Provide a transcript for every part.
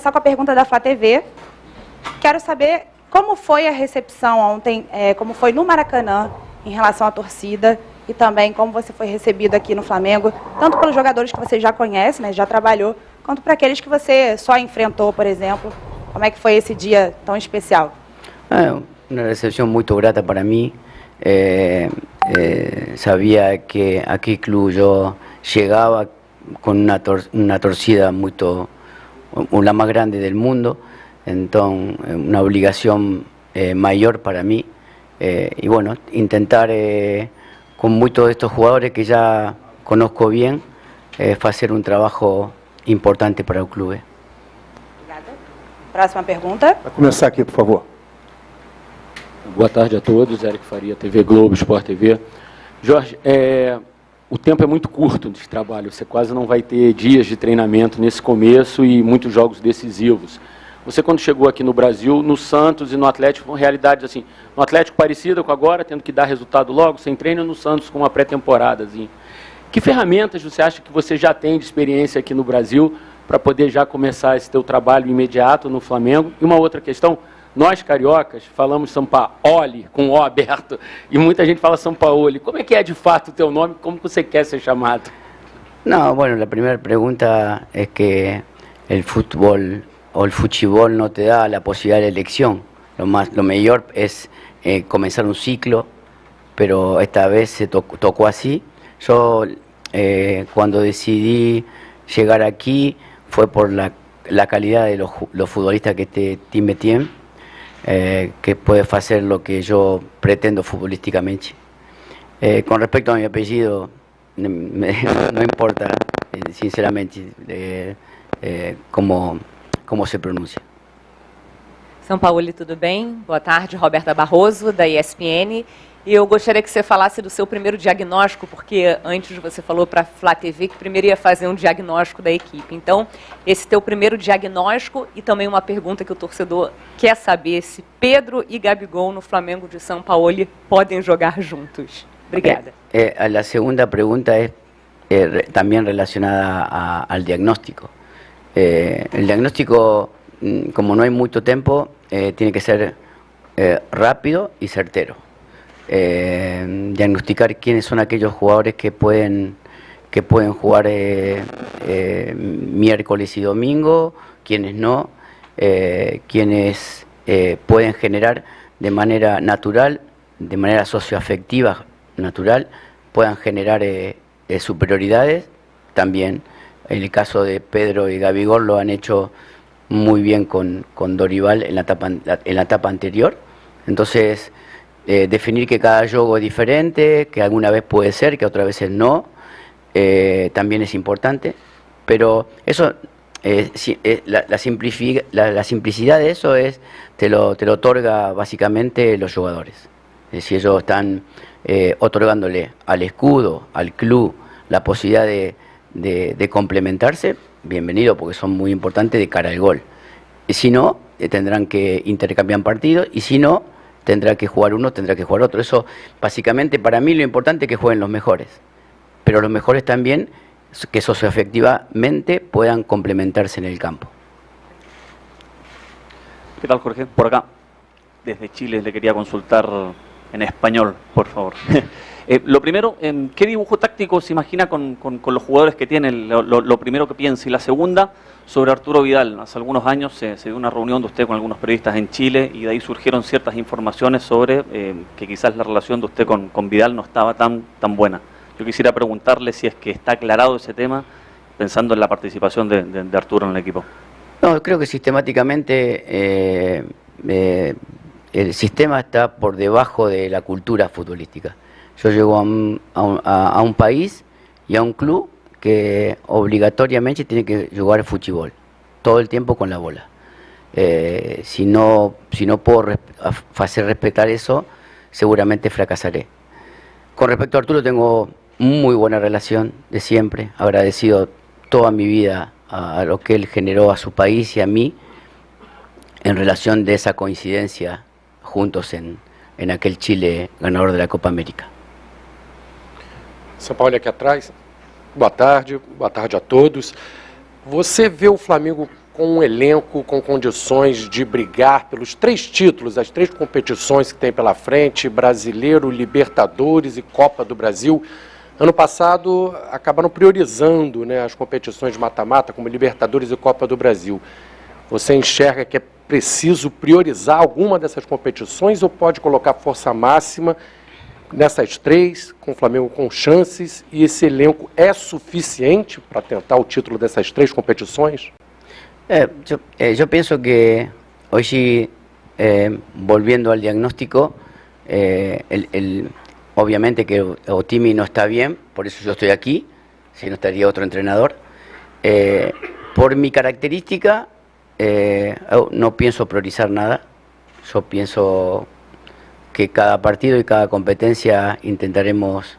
Só com a pergunta da Flá TV. Quero saber como foi a recepção ontem, como foi no Maracanã, em relação à torcida, e também como você foi recebido aqui no Flamengo, tanto pelos jogadores que você já conhece, né, já trabalhou, quanto para aqueles que você só enfrentou, por exemplo. Como é que foi esse dia tão especial? Una recepción muy grata para mí. Sabía que a qué club yo llegaba con una torcida la más grande del mundo, entonces una obligación mayor para mí, y bueno, intentar con muchos de estos jugadores que ya conozco bien, hacer un trabajo importante para el club. Obrigada. Próxima pergunta. Vai começar aqui, por favor. Boa tarde a todos, Eric Faria, TV Globo, Sport TV. Jorge, o tempo é muito curto de trabalho, você quase não vai ter dias de treinamento nesse começo e muitos jogos decisivos. Você, quando chegou aqui no Brasil, no Santos e no Atlético, foram realidades assim, no Atlético parecida com agora, tendo que dar resultado logo, sem treino, no Santos com uma pré-temporadazinha. Que ferramentas você acha que você já tem de experiência aqui no Brasil para poder já começar esse teu trabalho imediato no Flamengo? E uma outra questão, nós cariocas falamos Sampaoli com O aberto e muita gente fala Sampaoli. Como é que é de fato o teu nome? Como você quer ser chamado? No, bueno, la primera pregunta es que el fútbol o el fuchibol no te da la posibilidad de elección. Lo mejor es comenzar un ciclo, pero esta vez se tocó así. Yo cuando decidí llegar aquí fue por la calidad de los futbolistas que este team me tiene, que puede hacer lo que yo pretendo futbolísticamente. Con respecto a mi apellido, no importa, sinceramente, como se pronuncia. Sampaoli, tudo bem? Boa tarde, Roberta Barroso, da ESPN. E eu gostaria que você falasse do seu primeiro diagnóstico, porque antes você falou para a Flá TV que primeiro ia fazer um diagnóstico da equipe. Então, esse teu primeiro diagnóstico e também uma pergunta que o torcedor quer saber se Pedro e Gabigol no Flamengo de Sampaoli podem jogar juntos. Obrigada. La segunda pregunta es también relacionada al diagnóstico. El diagnóstico, como no hay mucho tiempo, tiene que ser rápido y certero. Diagnosticar quiénes son aquellos jugadores que pueden jugar miércoles y domingo, quiénes no, quiénes pueden generar de manera natural, de manera socioafectiva natural, puedan generar superioridades. También en el caso de Pedro y Gabigol lo han hecho muy bien con Dorival en la etapa anterior. Entonces, definir que cada juego es diferente, que alguna vez puede ser, que otras veces no, también es importante, pero eso, la simplicidad de eso te lo otorga básicamente los jugadores. Si ellos están otorgándole al escudo, al club, la posibilidad de complementarse, bienvenido, porque son muy importantes de cara al gol. Y si no, tendrán que intercambiar partidos, y si no, tendrá que jugar uno, tendrá que jugar otro. Eso, básicamente, para mí lo importante es que jueguen los mejores, pero los mejores también que socioafectivamente puedan complementarse en el campo. ¿Qué tal, Jorge? Por acá, desde Chile, le quería consultar en español, por favor. Lo primero, ¿qué dibujo táctico se imagina con los jugadores que tiene? Lo primero que piensa. Y la segunda, sobre Arturo Vidal. Hace algunos años se dio una reunión de usted con algunos periodistas en Chile y de ahí surgieron ciertas informaciones sobre que quizás la relación de usted con Vidal no estaba tan buena. Yo quisiera preguntarle si es que está aclarado ese tema, pensando en la participación de Arturo en el equipo. No, creo que sistemáticamente el sistema está por debajo de la cultura futbolística. Yo llego a un país y a un club que obligatoriamente tiene que jugar fútbol todo el tiempo con la bola. Si no puedo hacer respetar eso, seguramente fracasaré. Con respecto a Arturo, tengo muy buena relación de siempre, agradecido toda mi vida a lo que él generó a su país y a mí en relación de esa coincidencia juntos en aquel Chile ganador de la Copa América. Sampaoli aqui atrás. Boa tarde a todos. Você vê o Flamengo com um elenco com condições de brigar pelos 3 títulos, as 3 competições que tem pela frente, Brasileiro, Libertadores e Copa do Brasil. Ano passado acabaram priorizando, né, as competições de mata-mata, como Libertadores e Copa do Brasil. Você enxerga que é preciso priorizar alguma dessas competições ou pode colocar força máxima nessas 3, com o Flamengo com chances, e esse elenco é suficiente para tentar o título dessas 3 competições? Yo pienso que hoy sí, volviendo al diagnóstico, obviamente que Otimi no está bien, por eso yo estoy aquí, si no estaría otro entrenador. Por mi característica, no pienso priorizar nada. Yo pienso que cada partido y cada competencia intentaremos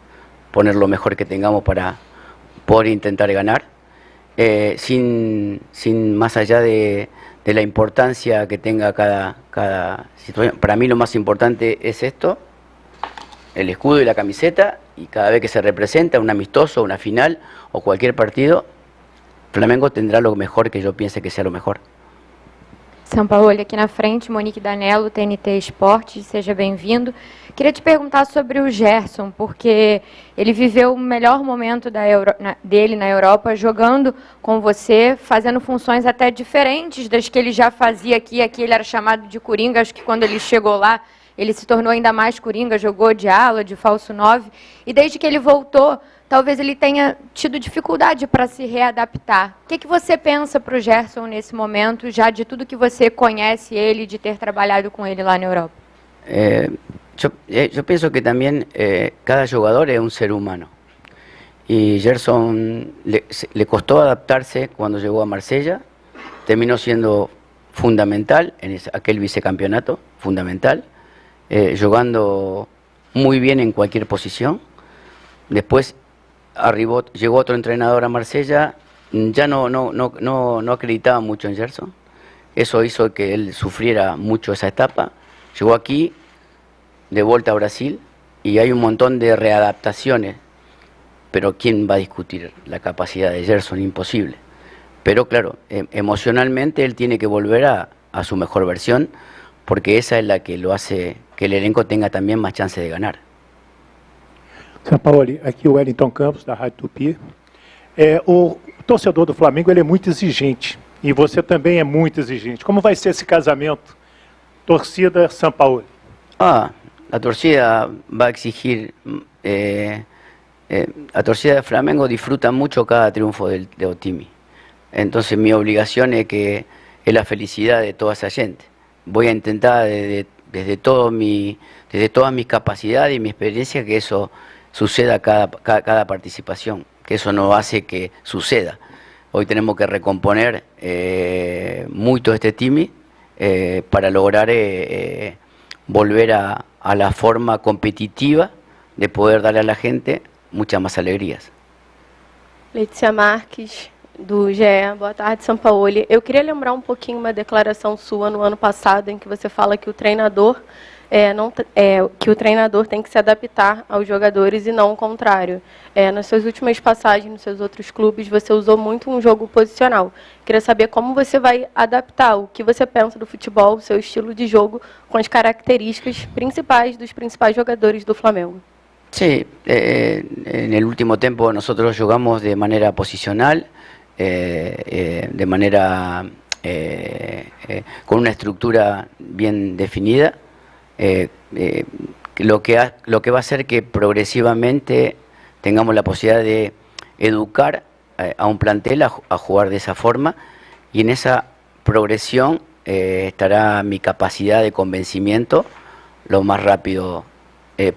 poner lo mejor que tengamos para poder intentar ganar, sin más allá de la importancia que tenga cada situación. Para mí lo más importante es esto, el escudo y la camiseta, y cada vez que se representa un amistoso, una final o cualquier partido, Flamengo tendrá lo mejor que yo piense que sea lo mejor. Sampaoli, aqui na frente, Monique Danello, TNT Esportes, seja bem-vindo. Queria te perguntar sobre o Gerson, porque ele viveu o melhor momento dele na Europa, jogando com você, fazendo funções até diferentes das que ele já fazia aqui. Aqui ele era chamado de Coringa, acho que quando ele chegou lá, ele se tornou ainda mais Coringa, jogou de ala, de falso 9, e desde que ele voltou, talvez ele tenha tido dificuldade para se readaptar. O que você pensa para o Gerson nesse momento, já de tudo que você conhece ele, de ter trabalhado com ele lá na Europa? Yo pienso que también cada jugador es un ser humano. Y Gerson le costó adaptarse cuando llegó a Marsella, terminó siendo fundamental en aquel vicecampeonato, fundamental, jugando muy bien en cualquier posición. Después llegó otro entrenador a Marsella, ya no acreditaba mucho en Gerson. Eso hizo que él sufriera mucho esa etapa. Llegó aquí, de vuelta a Brasil, y hay un montón de readaptaciones. Pero ¿quién va a discutir la capacidad de Gerson? Imposible. Pero claro, emocionalmente él tiene que volver a su mejor versión, porque esa es la que lo hace que el elenco tenga también más chance de ganar. Sampaoli, aqui o Wellington Campos, da Rádio Tupi. O torcedor do Flamengo ele é muito exigente, e você também é muito exigente. Como vai ser esse casamento, torcida-Sampaoli? La torcida va a exigir, la torcida de Flamengo disfruta mucho cada triunfo de Otimi. Entonces mi obligación es la felicidad de toda esa gente. Voy a intentar desde todas mis capacidades y mi experiencia que eso suceda cada participación, que eso no hace que suceda. Hoy tenemos que recomponer mucho este Timi para lograr volver a la forma competitiva de poder darle a la gente muchas más alegrías. Letícia Marques, do GE. Boa tarde, Sampaoli. Eu queria lembrar um pouquinho uma declaração sua no ano passado, em que você fala que o treinador tem que se adaptar aos jogadores e não o contrário. Nas suas últimas passagens, nos seus outros clubes, você usou muito um jogo posicional. Queria saber como você vai adaptar o que você pensa do futebol, o seu estilo de jogo, com as características principais dos principais jogadores do Flamengo. Sí, en el último tiempo nosotros jugamos de manera posicional, de manera con una estructura bien definida. Lo que va a hacer que progresivamente tengamos la posibilidad de educar a un plantel a jugar de esa forma, y en esa progresión estará mi capacidad de convencimiento lo más rápido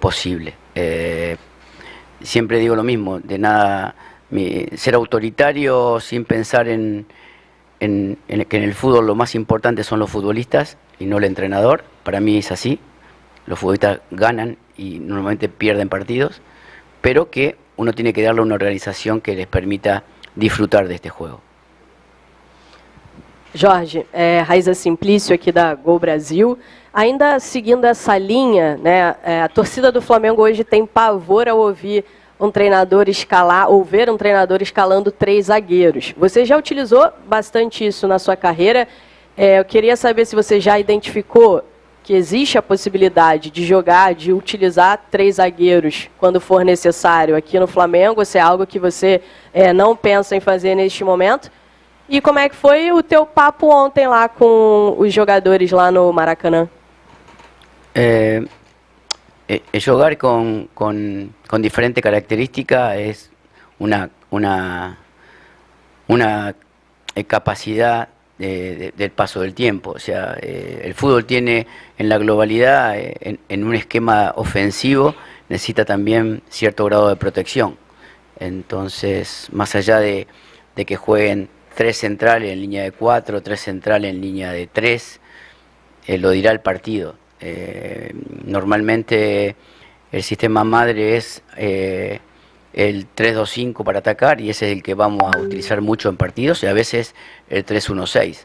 posible. Siempre digo lo mismo, de nada ser autoritario sin pensar en que en el fútbol lo más importante son los futbolistas y no el entrenador. Para mí es así. Los futbolistas ganan y normalmente pierden partidos, pero que uno tiene que darle una organización que les permita disfrutar de este juego. Jorge, Raiza Simplício aqui da Gol Brasil. Ainda seguindo essa linha, né, a torcida do Flamengo hoje tem pavor ao ouvir um treinador escalar, ou ver um treinador escalando 3 zagueiros. Você já utilizou bastante isso na sua carreira. Eu queria saber se você já identificou que existe a possibilidade de jogar, de utilizar 3 zagueiros quando for necessário aqui no Flamengo, se é algo que você não pensa em fazer neste momento. E como é que foi o teu papo ontem lá com os jogadores lá no Maracanã? Jugar con diferentes características es una capacidad del paso del tiempo. O sea, el fútbol tiene en la globalidad, en un esquema ofensivo, necesita también cierto grado de protección. Entonces, más allá de que jueguen 3 centrales en línea de 4, 3 centrales en línea de 3, lo dirá el partido. Normalmente el sistema madre es el 3-2-5 para atacar, y ese es el que vamos a utilizar mucho en partidos, y a veces el 3-1-6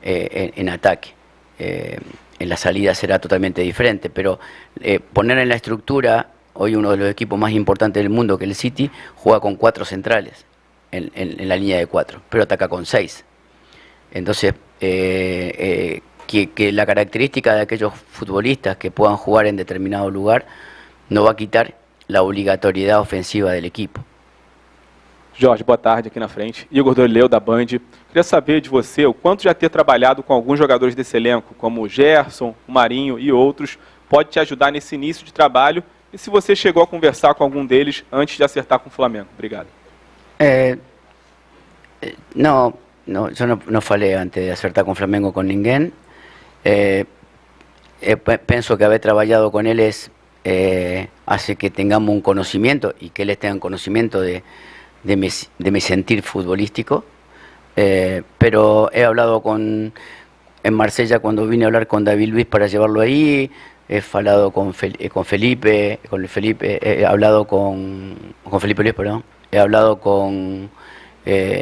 en ataque. En la salida será totalmente diferente, pero poner en la estructura, hoy uno de los equipos más importantes del mundo, que el City, juega con 4 centrales en la línea de 4, pero ataca con 6. Entonces, que la característica de aquellos futbolistas que puedan jugar en determinado lugar no va a quitar la obrigatoriedad ofensiva del equipo. Jorge, boa tarde, aqui na frente. Igor Dorileu, da Band. Queria saber de você o quanto já ter trabalhado com alguns jogadores desse elenco, como o Gerson, o Marinho e outros, pode te ajudar nesse início de trabalho, e se você chegou a conversar com algum deles antes de acertar com o Flamengo. Obrigado. No, yo no falé antes de acertar con Flamengo con ninguém. Pienso que haber trabajado con él hace que tengamos un conocimiento, y que él tenga un conocimiento de mi sentir futbolístico. Pero he hablado en Marsella, cuando vine a hablar con David Luiz para llevarlo ahí, he hablado con Felipe, he hablado con Felipe Luis, perdón, he hablado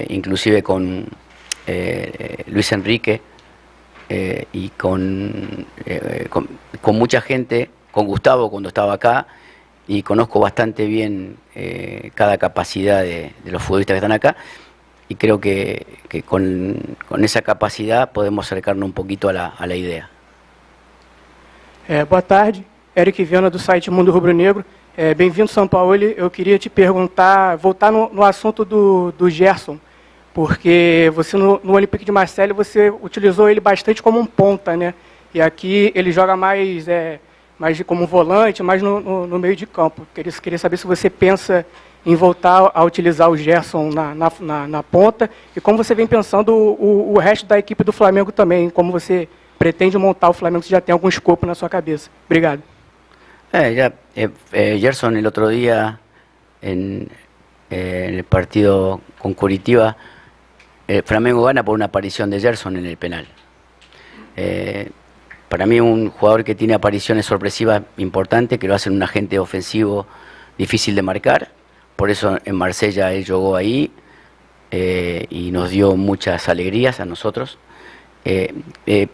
inclusive con Luis Enrique, y con mucha gente, con Gustavo cuando estaba acá, y conozco bastante bien cada capacidad de los futbolistas que están acá, y creo que con esa capacidad podemos acercarnos un poquito a la idea. Boa tarde, Eric Viana do site Mundo Rubro Negro. Bem-vindo, São Paulo. Eu queria te perguntar, voltar no assunto do Gerson, porque você no Olympique de Marseille você utilizou ele bastante como um ponta, né? E aqui ele joga mais como um volante, mais no meio de campo. Queria saber se você pensa em voltar a utilizar o Gerson na ponta, e como você vem pensando o resto da equipe do Flamengo também, como você pretende montar o Flamengo, se já tem algum escopo na sua cabeça. Obrigado. Gerson el otro día en el partido con Curitiba, Flamengo gana por una aparición de Gerson en el penal. Para mí un jugador que tiene apariciones sorpresivas importantes, que lo hacen un agente ofensivo difícil de marcar. Por eso en Marsella él jugó ahí y nos dio muchas alegrías a nosotros.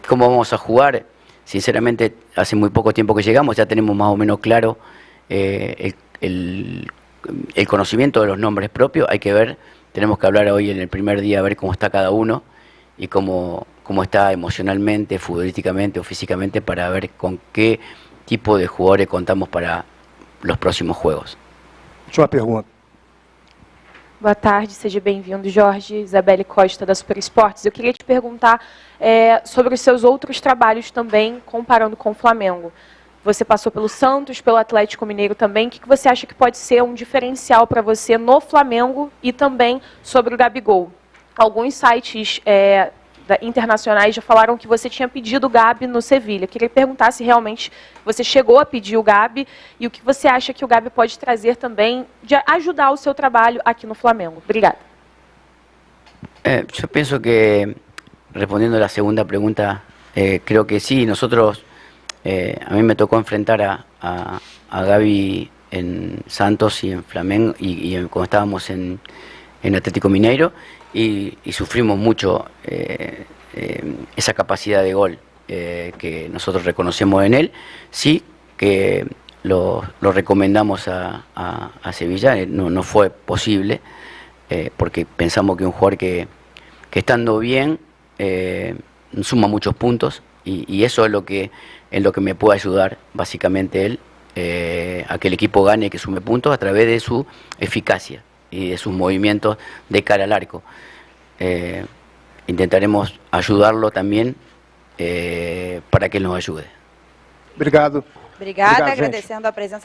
¿Cómo vamos a jugar? Sinceramente, hace muy poco tiempo que llegamos, ya tenemos más o menos claro el conocimiento de los nombres propios. Hay que ver, tenemos que hablar hoy en el primer día, a ver cómo está cada uno y cómo está emocionalmente, futbolísticamente o físicamente, para ver con qué tipo de jugadores contamos para los próximos juegos. Última pergunta. Boa tarde, seja bem-vindo, Jorge. Isabelle Costa, da Super Esportes. Eu queria te perguntar sobre os seus outros trabalhos também, comparando com o Flamengo. Você passou pelo Santos, pelo Atlético Mineiro também. O que você acha que pode ser um diferencial para você no Flamengo e também sobre o Gabigol? Alguns sites internacionais já falaram que você tinha pedido o Gabi no Sevilha. Eu queria perguntar se realmente você chegou a pedir o Gabi e o que você acha que o Gabi pode trazer também de ajudar o seu trabalho aqui no Flamengo. Obrigada. Yo pienso que, respondiendo a la segunda pregunta, creo que sí, nosotros, a mí me tocó enfrentar a Gabi en Santos y en Flamengo y cuando estábamos en Atlético Mineiro, y sufrimos mucho esa capacidad de gol que nosotros reconocemos en él. Sí, que lo recomendamos a Sevilla, no fue posible, porque pensamos que un jugador que estando bien suma muchos puntos, y eso es lo que me puede ayudar básicamente él, a que el equipo gane, que sume puntos a través de su eficacia y de sus movimientos de cara al arco. Intentaremos ayudarlo también para que él nos ayude. Obrigado. Obrigada, Obrigado, gente. agradecendo a presença